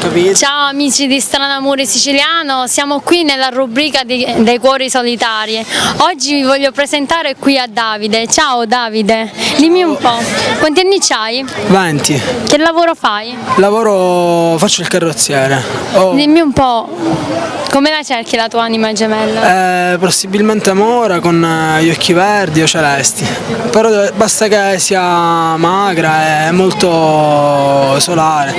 capito. Ciao amici di Stranamore Siciliano, siamo qui nella rubrica dei cuori solitari. Oggi vi voglio presentare qui a Davide. Ciao Davide, dimmi un po', quanti anni c'hai? 20. Che lavoro fai? Faccio il carrozziere. Dimmi un po', come la cerchi la tua anima gemella? Possibilmente mora con gli occhi verdi o celesti. Però basta che sia magra e molto solare.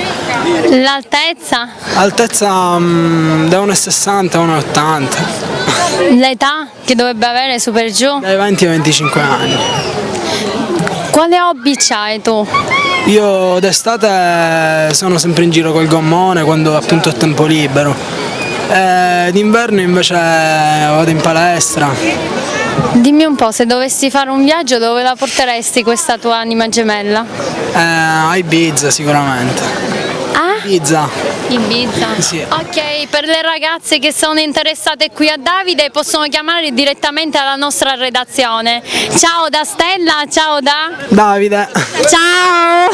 L'altezza? Altezza da 1,60 a 1,80. L'età che dovrebbe avere su per giù? Dai 20 ai 25 anni. Quale hobby c'hai tu? Io d'estate sono sempre in giro col gommone quando appunto ho tempo libero. D'inverno invece vado in palestra. Dimmi un po', se dovessi fare un viaggio dove la porteresti questa tua anima gemella? A Ibiza sicuramente. Ah? Ibiza. Ibiza? Sì. Ok, per le ragazze che sono interessate qui a Davide possono chiamare direttamente alla nostra redazione. Ciao da Stella, ciao da Davide. Ciao!